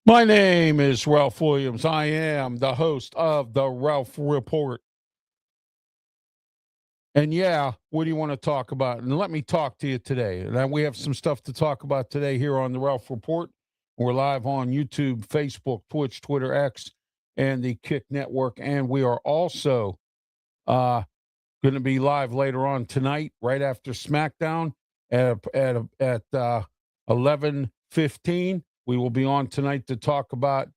My name is Ralph Williams. I am the host of the Ralph Report. And yeah, what do you want to talk about? And let me talk to you today. And we have some stuff to talk about today here on the Ralph Report. We're live on YouTube, Facebook, Twitch, Twitter, X, and the Kick Network. And we are also going to be live later on tonight, right after SmackDown at 11:15. We will be on tonight to talk about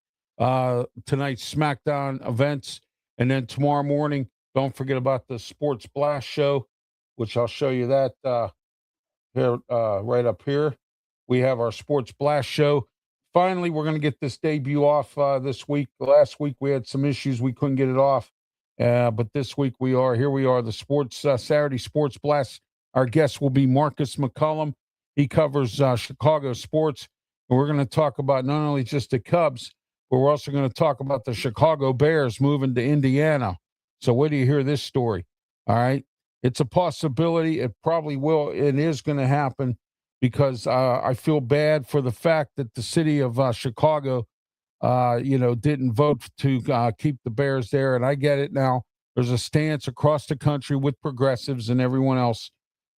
tonight's SmackDown events. And then tomorrow morning, don't forget about the Sports Blast show, which I'll show you that here right up here. We have our Sports Blast show. Finally, we're going to get this debut off this week. Last week, we had some issues. We couldn't get it off. But this week, here we are, the Sports Saturday Sports Blast. Our guest will be Marcus McCullum. He covers Chicago sports. And we're going to talk about not only just the Cubs, but we're also going to talk about the Chicago Bears moving to Indiana. So wait till you hear this story. All right. It's a possibility. It probably will. It is going to happen because I feel bad for the fact that the city of Chicago, didn't vote to keep the Bears there. And I get it now. There's a stance across the country with progressives and everyone else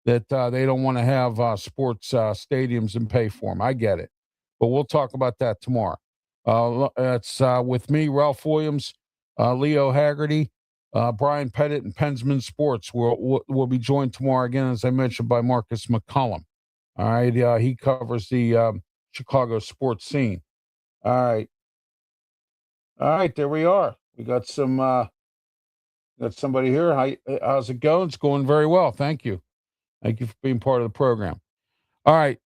that they don't want to have sports stadiums and pay for them. I get it. But we'll talk about that tomorrow. It's with me, Ralph Williams, Leo Haggerty, Brian Pettit, and Pensman Sports. We'll be joined tomorrow again, as I mentioned, by Marcus McCullum. All right. He covers the Chicago sports scene. All right. All right. There we are. We got got somebody here. How's it going? It's going very well. Thank you. Thank you for being part of the program. All right.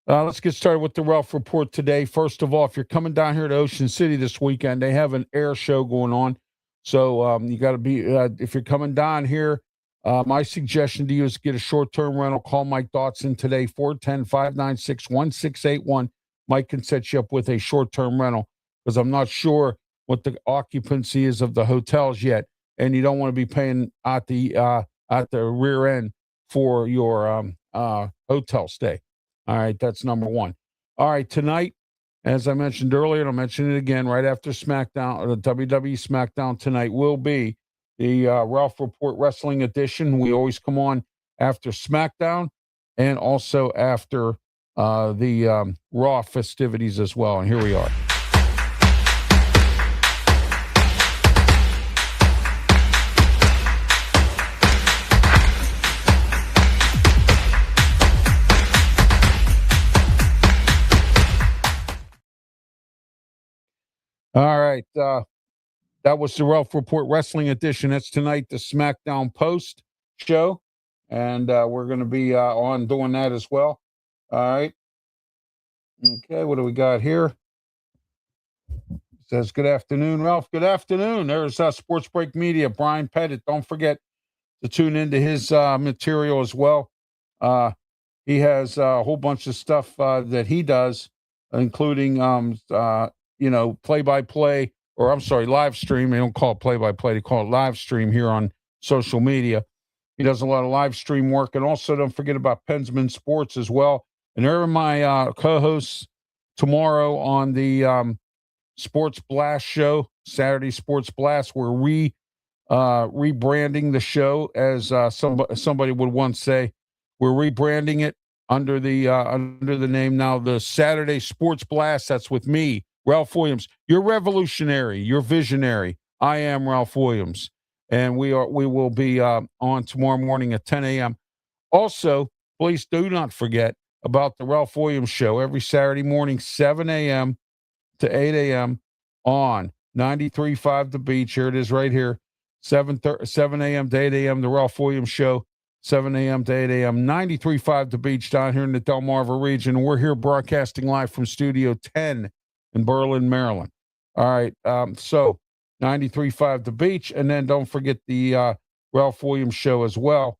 Let's get started with the Ralph Report today. First of all, if you're coming down here to Ocean City this weekend, they have an air show going on. So you got to be, if you're coming down here, my suggestion to you is get a short-term rental. Call Mike Dotson today, 410-596-1681. Mike can set you up with a short-term rental because I'm not sure what the occupancy is of the hotels yet. And you don't want to be paying at the rear end for your hotel stay. All right, that's number one. All right, tonight, as I mentioned earlier, and I'll mention it again, right after SmackDown, or the WWE SmackDown tonight will be the Ralph Report Wrestling Edition. We always come on after SmackDown and also after the Raw festivities as well. And here we are. All right. That was the Ralph Report Wrestling Edition. That's tonight, the SmackDown Post show. And we're going to be on doing that as well. All right. Okay. What do we got here? It says, good afternoon, Ralph. Good afternoon. There's Sports Break Media, Brian Pettit. Don't forget to tune into his material as well. He has a whole bunch of stuff that he does, including play-by-play, or I'm sorry, live stream. They don't call it play-by-play. They call it live stream here on social media. He does a lot of live stream work. And also don't forget about Pensman Sports as well. And they're my co-hosts tomorrow on the Sports Blast show, Saturday Sports Blast. We're rebranding the show, as somebody would once say. We're rebranding it under the name now, the Saturday Sports Blast. That's with me, Ralph Williams. You're revolutionary. You're visionary. I am Ralph Williams. And we will be on tomorrow morning at 10 a.m. Also, please do not forget about the Ralph Williams Show every Saturday morning, 7 a.m. to 8 a.m. on 93.5 The Beach. Here it is right here, 7 a.m. to 8 a.m. The Ralph Williams Show, 7 a.m. to 8 a.m. 93.5 The Beach down here in the Delmarva region. We're here broadcasting live from Studio 10 in Berlin, Maryland. All right, so 93.5 The Beach, and then don't forget the Ralph Williams Show as well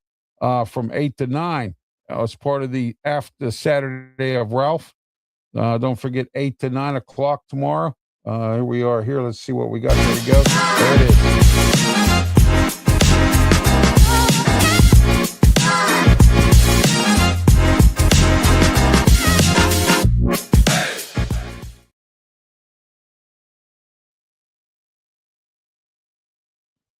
from 8 to 9 as part of the After Saturday of Ralph. Don't forget 8 to 9 o'clock tomorrow. Here we are here. Let's see what we got. There we go. There it is.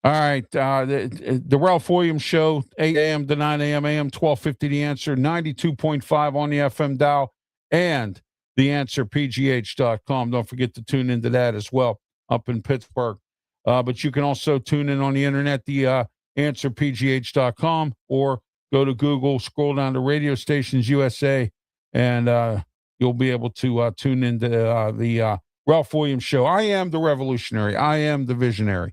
All right. The Ralph Williams Show, 8 a.m. to 9 a.m. AM, 1250 The Answer, 92.5 on the FM dial, and theanswerpgh.com. Don't forget to tune into that as well up in Pittsburgh. But you can also tune in on the internet, the answerpgh.com, or go to Google, scroll down to Radio Stations USA, and you'll be able to tune into the Ralph Williams Show. I am the revolutionary. I am the visionary.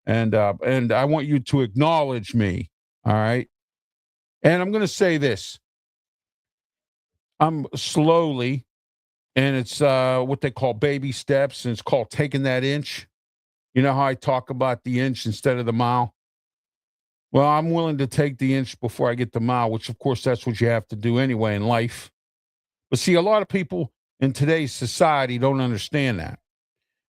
And I want you to acknowledge me, all right? And I'm going to say this. I'm slowly, and it's what they call baby steps, and it's called taking that inch. You know how I talk about the inch instead of the mile? Well, I'm willing to take the inch before I get the mile, which, of course, that's what you have to do anyway in life. But see, a lot of people in today's society don't understand that.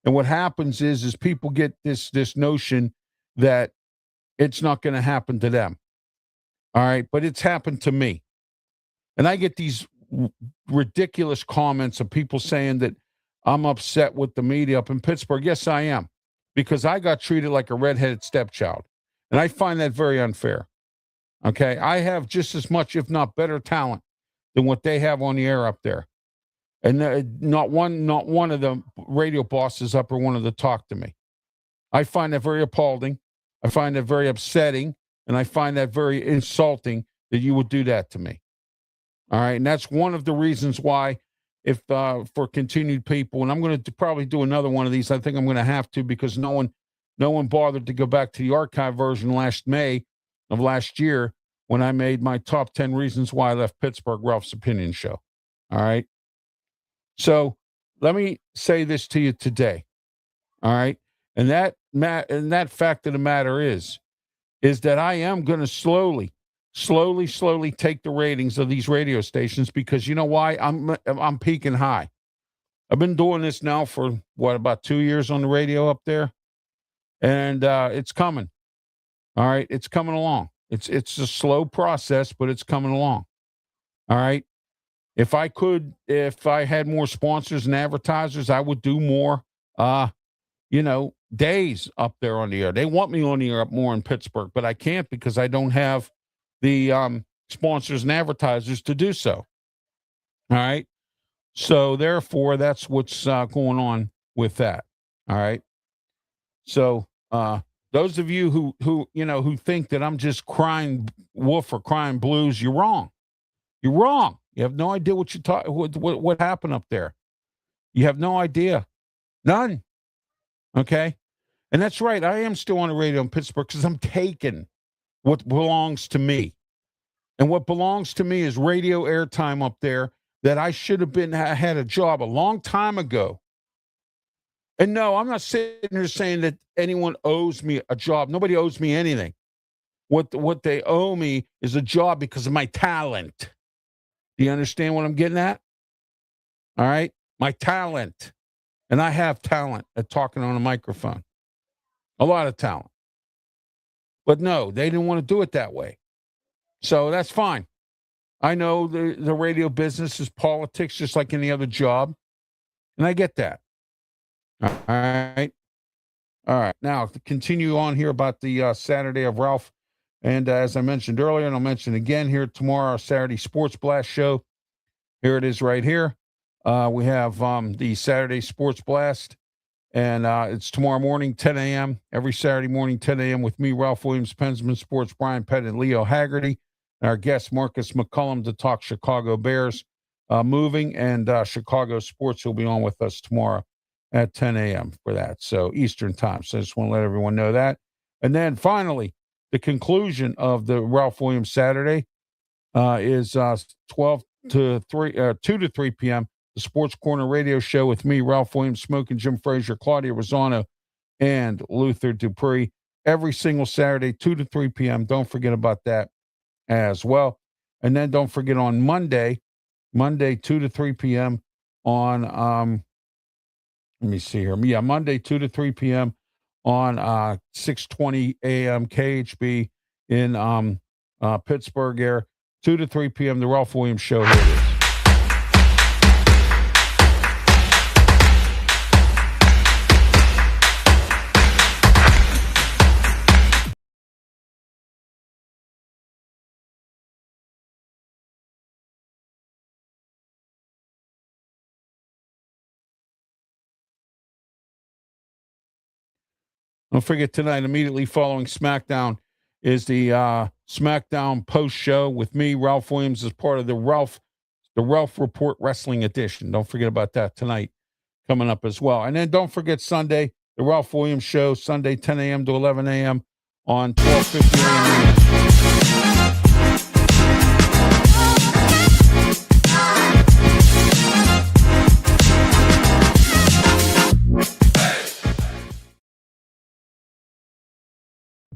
And what happens is people get this notion that it's not going to happen to them. All right. But it's happened to me. And I get these ridiculous comments of people saying that I'm upset with the media up in Pittsburgh. Yes, I am. Because I got treated like a redheaded stepchild. And I find that very unfair. Okay. I have just as much, if not better talent than what they have on the air up there. And not one of the radio bosses up or wanted to talk to me. I find that very appalling. I find that very upsetting. And I find that very insulting that you would do that to me. All right. And that's one of the reasons why, if for continued people, and I'm going to probably do another one of these. I think I'm going to have to, because no one bothered to go back to the archive version last May of last year when I made my top 10 reasons why I left Pittsburgh, Ralph's Opinion Show. All right. So let me say this to you today. All right. And that fact of the matter is that I am going to slowly take the ratings of these radio stations, because you know why? I'm peaking high. I've been doing this now for about 2 years on the radio up there. And it's coming. All right. It's coming along. It's a slow process, but it's coming along. All right. If I had more sponsors and advertisers, I would do more, days up there on the air. They want me on the air up more in Pittsburgh, but I can't because I don't have the sponsors and advertisers to do so. All right. So therefore, that's what's going on with that. All right. So those of you who think that I'm just crying wolf or crying blues, you're wrong. You're wrong. You have no idea what happened up there. You have no idea. None. Okay. And that's right. I am still on the radio in Pittsburgh because I'm taking what belongs to me. And what belongs to me is radio airtime up there that I should have had a job a long time ago. And no, I'm not sitting here saying that anyone owes me a job. Nobody owes me anything. What they owe me is a job because of my talent. Do you understand what I'm getting at? All right. My talent. And I have talent at talking on a microphone. A lot of talent. But no, they didn't want to do it that way. So that's fine. I know the radio business is politics just like any other job. And I get that. All right. All right. Now, to continue on here about the Saturday of Ralph. And as I mentioned earlier, and I'll mention again here tomorrow, our Saturday Sports Blast show. Here it is right here. We have the Saturday Sports Blast. And it's tomorrow morning, 10 a.m. Every Saturday morning, 10 a.m. with me, Ralph Williams, Pensman Sports, Brian Pettit, and Leo Haggerty. And our guest, Marcus McCullum, to talk Chicago Bears moving and Chicago sports. Will be on with us tomorrow at 10 a.m. for that. So Eastern time. So I just want to let everyone know that. And then finally, the conclusion of the Ralph Williams Saturday is 2 to 3 p.m. The Sports Corner Radio Show with me, Ralph Williams, Smoking Jim Frazier, Claudia Rosano, and Luther Dupree. Every single Saturday, 2 to 3 p.m. Don't forget about that as well. And then don't forget on Monday, 2 to 3 p.m. on, let me see here. Yeah, Monday, 2 to 3 p.m. on 620 a.m. KHB in Pittsburgh area. 2 to 3 p.m. The Ralph Williams Show. Here it is. Don't forget tonight, immediately following SmackDown, is the SmackDown post show with me, Ralph Williams, as part of the Ralph Report Wrestling Edition. Don't forget about that tonight coming up as well. And then don't forget Sunday, the Ralph Williams Show, Sunday 10 a.m. to 11 a.m. on 1250 a.m.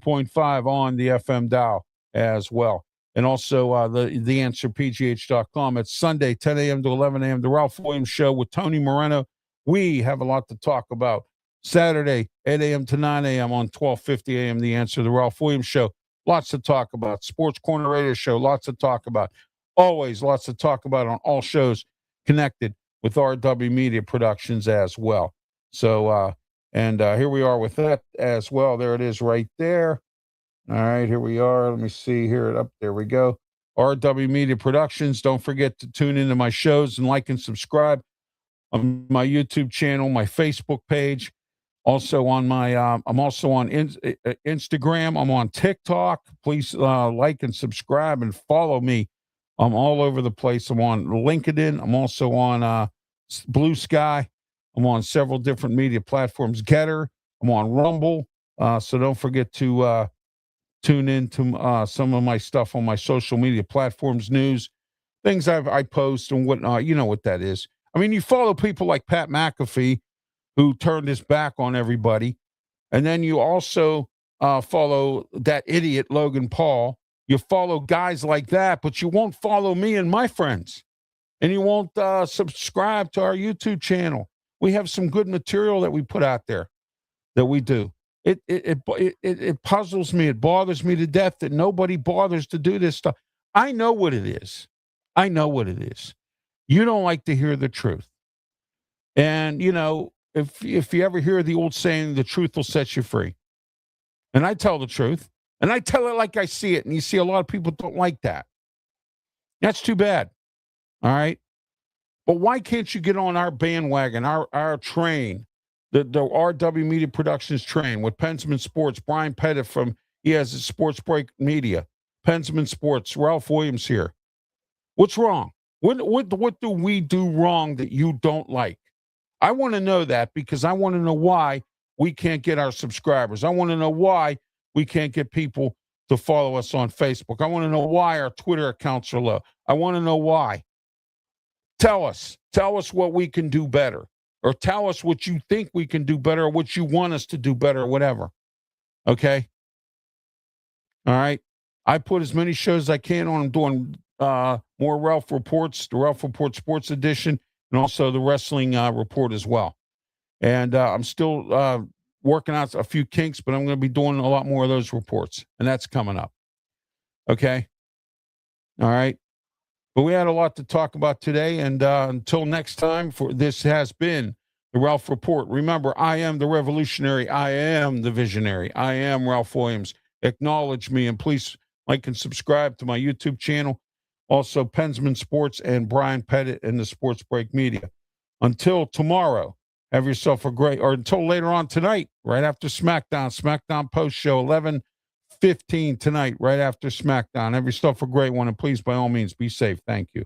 Point 5 on the FM dial as well. And also the answer pgh.com. It's Sunday, 10 a.m. to 11 a.m. The Ralph Williams Show with Tony Moreno. We have a lot to talk about. Saturday, 8 a.m. to 9 a.m. on 1250 a.m. The answer, the Ralph Williams Show. Lots to talk about. Sports Corner Radio Show. Lots to talk about. Always lots to talk about on all shows connected with RW Media Productions as well. So, and here we are with that as well. There it is right there. All right, here we are. Let me see here. Up there we go. RW Media Productions. Don't forget to tune into my shows and like and subscribe on my YouTube channel, my Facebook page. Also on my, I'm also on Instagram. I'm on TikTok. Please like and subscribe and follow me. I'm all over the place. I'm on LinkedIn. I'm also on Blue Sky. I'm on several different media platforms. Getter. I'm on Rumble. So don't forget to tune in to some of my stuff on my social media platforms, news, things I post and whatnot. You know what that is. I mean, you follow people like Pat McAfee, who turned his back on everybody. And then you also follow that idiot, Logan Paul. You follow guys like that, but you won't follow me and my friends. And you won't subscribe to our YouTube channel. We have some good material that we put out there that we do. It puzzles me. It bothers me to death that nobody bothers to do this stuff. I know what it is. I know what it is. You don't like to hear the truth. And, you know, if you ever hear the old saying, the truth will set you free. And I tell the truth. And I tell it like I see it. And you see a lot of people don't like that. That's too bad. All right. But why can't you get on our bandwagon, our train, the RW Media Productions train with Pensman Sports, Brian Pettit he has his Sports Break Media, Pensman Sports, Ralph Williams here. What's wrong? What do we do wrong that you don't like? I want to know that because I want to know why we can't get our subscribers. I want to know why we can't get people to follow us on Facebook. I want to know why our Twitter accounts are low. I want to know why. Tell us what we can do better, or tell us what you think we can do better, or what you want us to do better, or whatever. Okay. All right. I put as many shows as I can on. I'm doing more Ralph Reports, the Ralph Report Sports Edition, and also the Wrestling Report as well. And I'm still working out a few kinks, but I'm going to be doing a lot more of those reports, and that's coming up. Okay. All right. But we had a lot to talk about today, and until next time, this has been the Ralph Report. Remember, I am the revolutionary. I am the visionary. I am Ralph Williams. Acknowledge me, and please like and subscribe to my YouTube channel. Also, Pensman Sports and Brian Pettit and the Sports Break Media. Until tomorrow, have yourself a great, or until later on tonight, right after SmackDown post show, 11:15 tonight, right after SmackDown. Have yourself a great one, and please, by all means, be safe. Thank you.